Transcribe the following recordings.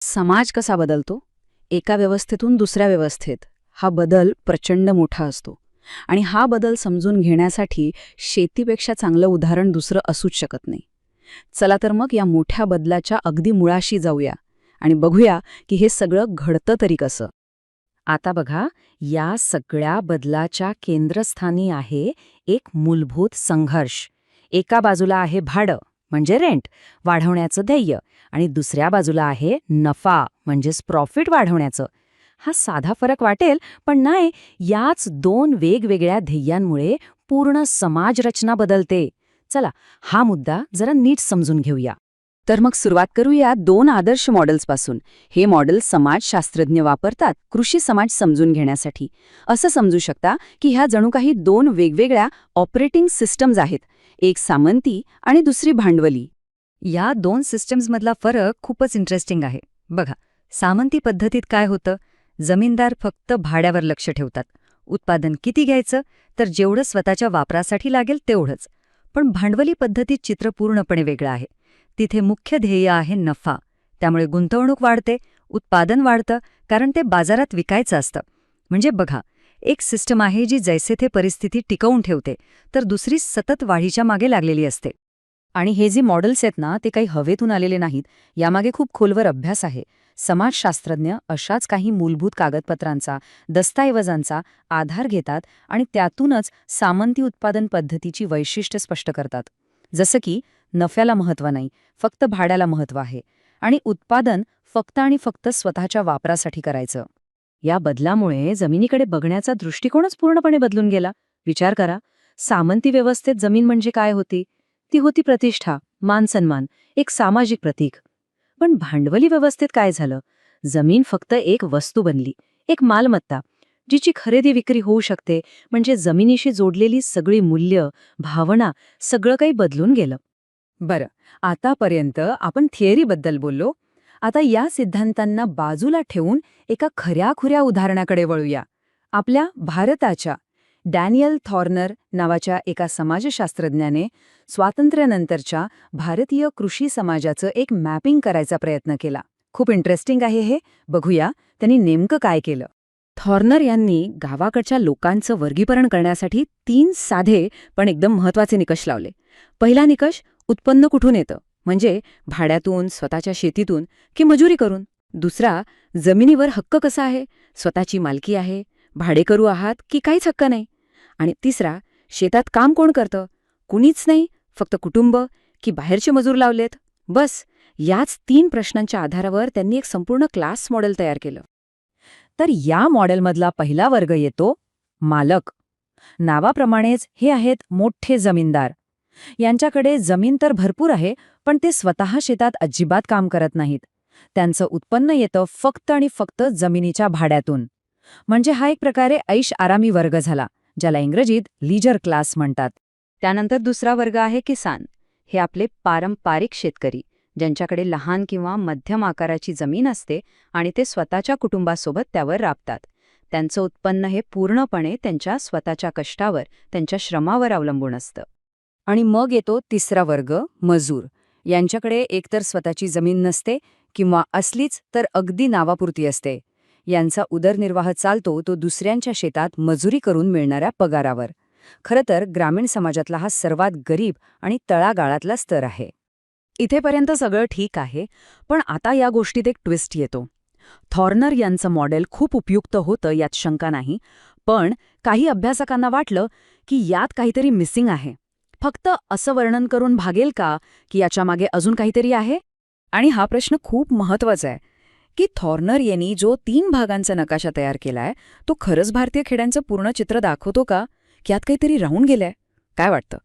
समाज कसा बदलतो? एका व्यवस्थेतून दुसऱ्या व्यवस्थेत हा बदल प्रचंड मोठा असतो. आणि हा बदल समजून घेण्यासाठी शेतीपेक्षा चांगलं उदाहरण दुसरं असूच शकत नाही. चला तर मग या मोठ्या बदलाच्या अगदी मुळाशी जाऊया आणि बघूया की हे सगळं घडतं तरी कसं. आता बघा, या सगळ्या बदलाच्या केंद्रस्थानी आहे एक मूलभूत संघर्ष. एका बाजूला आहे भाडं म्हणजे रेंट वाढवण्याचं ध्येय, आणि दुसऱ्या बाजूला आहे नफा म्हणजेच प्रॉफिट वाढवण्याचं. हा साधा फरक वाटेल, पण नाही, याच दोन वेगवेगळ्या ध्येयांमुळे पूर्ण समाजरचना बदलते. चला, हा मुद्दा जरा नीट समजून घेऊया. तर मग सुरुवात करूया दोन आदर्श मॉडेल्सपासून. हे मॉडेल समाजशास्त्रज्ञ वापरतात कृषी समाज समजून घेण्यासाठी. असं समजू शकता की ह्या जणू काही दोन वेगवेगळ्या ऑपरेटिंग सिस्टम्स आहेत, एक सामंती आणि दुसरी भांडवली. या दोन सिस्टम्समधला फरक खूपच इंटरेस्टिंग आहे. बघा, सामंती पद्धतीत काय होतं? जमीनदार फक्त भाड्यावर लक्ष ठेवतात. उत्पादन किती घ्यायचं, तर जेवढं स्वतःच्या वापरासाठी लागेल तेवढंच. पण भांडवली पद्धतीत चित्र पूर्णपणे वेगळं आहे. तिथे मुख्य ध्येय आहे नफा. त्यामुळे गुंतवणूक वाढते, उत्पादन वाढतं, कारण ते बाजारात विकायचं असतं. म्हणजे बघा, एक सिस्टम आहे जी जैसे थे परिस्थिती टिकवून ठेवते, तर दुसरी सतत वाढीच्या मागे लागलेली असते. आणि हे जे मॉडेल्स आहेत ना, ते काही हवेतून आलेले नाहीत. यामागे खूप खोलवर अभ्यास आहे. समाजशास्त्रज्ञ अशाच काही मूलभूत कागदपत्रांचा, दस्तऐवजांचा आधार घेतात आणि त्यातूनच सामंती उत्पादन पद्धतीची वैशिष्ट्य स्पष्ट करतात. जसं की नफ्याला महत्त्व नाही, फक्त भाड्याला महत्त्व आहे, आणि उत्पादन फक्त आणि फक्त स्वतःच्या वापरासाठी करायचं. या बदलामुळे जमिनीकडे बघण्याचा दृष्टिकोनच पूर्णपणे बदलून गेला. विचार करा, सामंती व्यवस्थेत जमीन म्हणजे काय होती? ती होती प्रतिष्ठा, मानसन्मान, एक सामाजिक प्रतीक. पण भांडवली व्यवस्थेत काय झालं? जमीन फक्त एक वस्तू बनली, एक मालमत्ता, जिची खरेदी विक्री होऊ शकते. म्हणजे जमिनीशी जोडलेली सगळी मूल्य, भावना, सगळं काही बदलून गेलं. बरं, आतापर्यंत आपण थिअरीबद्दल बोललो. आता या सिद्धांतांना बाजूला ठेवून एका खऱ्याखुऱ्या उदाहरणाकडे वळूया. आपल्या भारताच्या. डॅनियल थॉर्नर नावाच्या एका समाजशास्त्रज्ञाने स्वातंत्र्यानंतरच्या भारतीय कृषी समाजाचं एक मॅपिंग करायचा प्रयत्न केला. खूप इंटरेस्टिंग आहे हे. बघूया त्यांनी नेमकं काय केलं. थॉर्नर यांनी गावाकडच्या लोकांचं वर्गीकरण करण्यासाठी 3 साधे पण एकदम महत्त्वाचे निकष लावले. पहिला निकष, उत्पन्न कुठून येतं, म्हणजे भाड्यातून, स्वतःच्या शेतीतून की मजुरी करून. दुसरा, जमिनीवर हक्क कसा आहे, स्वतःची मालकी आहे, भाडेकरू आहात की काहीच हक्क नाही. आणि तिसरा, शेतात काम कोण करतं, कुणीच नाही, फक्त कुटुंब की बाहेरचे मजूर लावलेत. बस, याच 3 प्रश्नांच्या आधारावर त्यांनी एक संपूर्ण क्लास मॉडेल तयार केलं. तर या मॉडेलमधला पहिला वर्ग येतो मालक. नावाप्रमाणेच हे आहेत मोठे जमीनदार. यांच्याकडे जमीन तर भरपूर आहे, पण ते स्वतः शेतात अजिबात काम करत नाहीत. त्यांचं उत्पन्न येतं फक्त आणि फक्त जमिनीच्या भाड्यातून. म्हणजे हा एक प्रकारे ऐश आरामी वर्ग झाला, ज्याला इंग्रजीत लीजर क्लास म्हणतात. त्यानंतर दुसरा वर्ग आहे किसान. हे आपले पारंपरिक शेतकरी, ज्यांच्याकडे लहान किंवा मध्यम आकाराची जमीन असते आणि ते स्वतःच्या कुटुंबासोबत त्यावर राबतात. त्यांचं उत्पन्न हे पूर्णपणे त्यांच्या स्वतःच्या कष्टावर, त्यांच्या श्रमावर अवलंबून असतं. आणि मग येतो तिसरा वर्ग, मजूर. यांच्याकडे एकतर स्वतःची जमीन नसते किंवा असलीच तर अगदी नावापुरती असते. यांचा उदरनिर्वाह चालतो तो दुसऱ्यांच्या शेतात मजुरी करून मिळणाऱ्या पगारावर. खरं तर ग्रामीण समाजातला हा सर्वात गरीब आणि तळागाळातला स्तर आहे. इथेपर्यंत सगळं ठीक आहे, पण आता या गोष्टीत एक ट्विस्ट येतो. थॉर्नर यांचं मॉडेल खूप उपयुक्त होतं, यात शंका नाही, पण काही अभ्यासकांना वाटलं की यात काहीतरी मिसिंग आहे. फक्त असं वर्णन करून भागेल का, की याच्यामागे अजून काहीतरी आहे? आणि हा प्रश्न खूप महत्त्वाचा आहे की थॉर्नर यांनी जो 3 भागांचा नकाशा तयार केलाय, तो खरंच भारतीय खेड्यांचं पूर्ण चित्र दाखवतो का, की यात काहीतरी राहून गेलंय? काय वाटतं?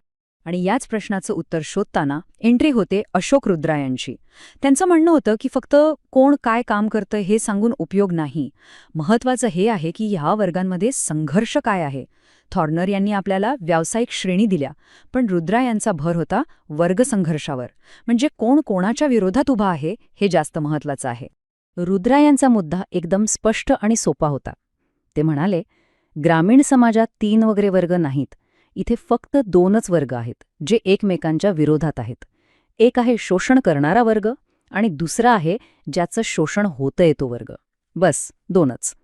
आणि याच प्रश्नाचं उत्तर शोधताना एंट्री होते अशोक रुद्रा यांची. त्यांचं म्हणणं होतं की फक्त कोण काय काम करतं हे सांगून उपयोग नाही. महत्त्वाचं हे आहे की ह्या वर्गांमध्ये संघर्ष काय आहे. थॉर्नर यांनी आपल्याला व्यावसायिक श्रेणी दिल्या, पण रुद्रा यांचा भर होता वर्गसंघर्षावर. म्हणजे कोण कोणाच्या विरोधात उभा आहे हे जास्त महत्त्वाचं आहे. रुद्रा यांचा मुद्दा एकदम स्पष्ट आणि सोपा होता. ते म्हणाले, ग्रामीण समाजात 3 वगैरे वर्ग नाहीत. इथे फक्त 2च वर्ग आहेत, जे एकमेकांच्या विरोधात आहेत. एक आहे शोषण करणारा वर्ग आणि दुसरा आहे ज्याचं शोषण होतंय तो वर्ग. बस 2च.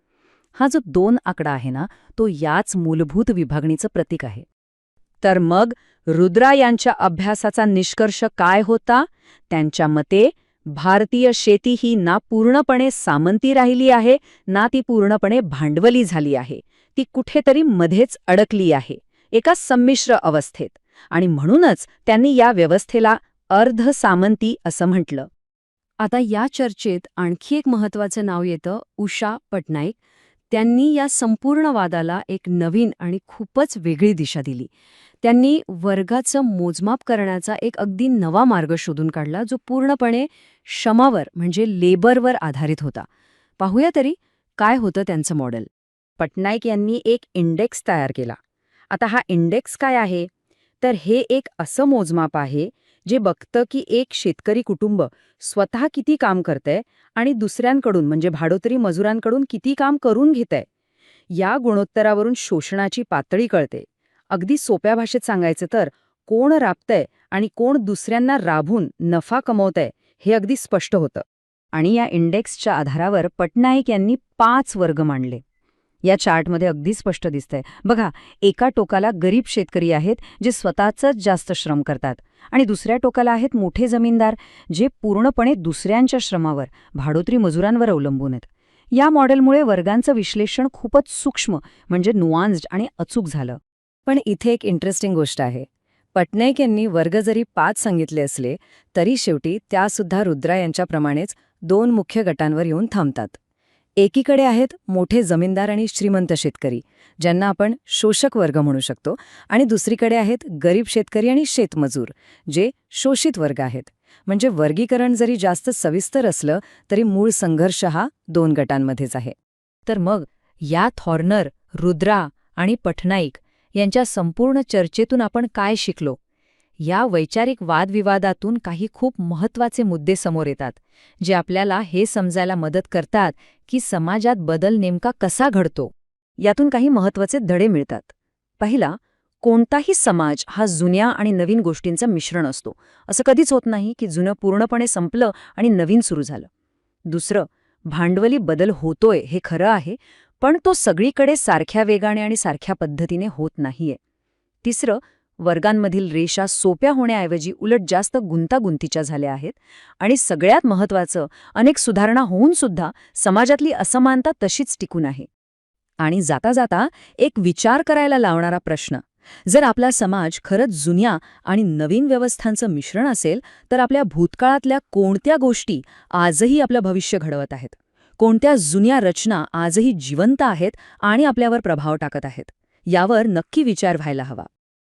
हा जो 2 आकडा आहे ना, तो याच मूलभूत विभागणीचं प्रतीक आहे. तर मग रुद्रा यांच्या अभ्यासाचा निष्कर्ष काय होता? त्यांच्या मते भारतीय शेती ही ना पूर्णपणे सामंती राहिली आहे, ना ती पूर्णपणे भांडवली झाली आहे. ती कुठेतरी मध्येच अडकली आहे, एका संमिश्र अवस्थेत. आणि म्हणूनच त्यांनी या व्यवस्थेला अर्ध-सामंती असं म्हटलं. आता या चर्चेत आणखी एक महत्त्वाचं नाव येतं, उषा पटनाईक. त्यांनी या संपूर्ण वादाला एक नवीन आणि खूपच वेगळी दिशा दिली. त्यांनी वर्गाचं मोजमाप करण्याचा एक अगदी नवा मार्ग शोधून काढला, जो पूर्णपणे श्रमावर म्हणजे लेबरवर आधारित होता. पाहूया तरी काय होतं त्यांचं मॉडेल. पटनाईक यांनी एक इंडेक्स तयार केला. आता हा इंडेक्स काय आहे? तर हे एक असं मोजमाप आहे जे बघतं की एक शेतकरी कुटुंब स्वतः किती काम करतंय आणि दुसऱ्यांकडून म्हणजे भाडोत्री मजुरांकडून किती काम करून घेतंय. या गुणोत्तरावरून शोषणाची पातळी कळते. अगदी सोप्या भाषेत सांगायचं तर कोण राबतंय आणि कोण दुसऱ्यांना राबून नफा कमवतंय हे अगदी स्पष्ट होतं. आणि या इंडेक्सच्या आधारावर पटनाईक यांनी 5 वर्ग मांडले. या चार्टमध्ये अगदी स्पष्ट दिसतंय. बघा, एका टोकाला गरीब शेतकरी आहेत जे स्वतःचंच जास्त श्रम करतात आणि दुसऱ्या टोकाला आहेत मोठे जमीनदार जे पूर्णपणे दुसऱ्यांच्या श्रमावर, भाडोत्री मजुरांवर अवलंबून आहेत. या मॉडेलमुळे वर्गांचं विश्लेषण खूपच सूक्ष्म म्हणजे नुआन्स्ड आणि अचूक झालं. पण इथे एक इंटरेस्टिंग गोष्ट आहे. पटनाईक यांनी वर्ग जरी 5 सांगितले असले तरी शेवटी त्यासुद्धा रुद्रा यांच्याप्रमाणेच 2 मुख्य गटांवर येऊन थांबतात. एकीकडे आहेत मोठे जमीनदार आणि श्रीमंत शेतकरी, ज्यांना आपण शोषक वर्ग म्हणू शकतो, आणि दुसरीकडे आहेत गरीब शेतकरी आणि शेतमजूर, जे शोषित वर्ग आहेत. म्हणजे वर्गीकरण जरी जास्त सविस्तर असलं तरी मूळ संघर्ष हा 2 गटांमध्येच आहे. तर मग या थॉर्नर, रुद्रा आणि पटनाईक यांच्या संपूर्ण चर्चेतून आपण काय शिकलो? या वैचारिक वादविवादातून काही खूप महत्त्वाचे मुद्दे समोर येतात, जे आपल्याला हे समजायला मदत करतात की समाजात बदल नेमका कसा घडतो. यातून काही महत्त्वाचे धडे मिळतात. पहिला, कोणताही समाज हा जुन्या आणि नवीन गोष्टींचं मिश्रण असतो. असं कधीच होत नाही की जुनं पूर्णपणे संपलं आणि नवीन सुरू झालं. दुसरं, भांडवली बदल होतोय हे खरं आहे, पण तो सगळीकडे सारख्या वेगाने आणि सारख्या पद्धतीने होत नाहीये. तिसरं, वर्गांमधील रेषा सोप्या होण्याऐवजी उलट जास्त गुंतागुंतीच्या झाल्या आहेत. आणि सगळ्यात महत्त्वाचं, अनेक सुधारणा होऊन सुद्धा समाजातली असमानता तशीच टिकून आहे. आणि जाता जाता एक विचार करायला लावणारा प्रश्न, जर आपला समाज खरंच जुन्या आणि नवीन व्यवस्थांचं मिश्रण असेल तर आपल्या भूतकाळातल्या कोणत्या गोष्टी आजही आपलं भविष्य घडवत आहेत? कोणत्या जुन्या रचना आजही जिवंत आहेत आणि आपल्यावर प्रभाव टाकत आहेत? यावर नक्की विचार व्हायला हवा.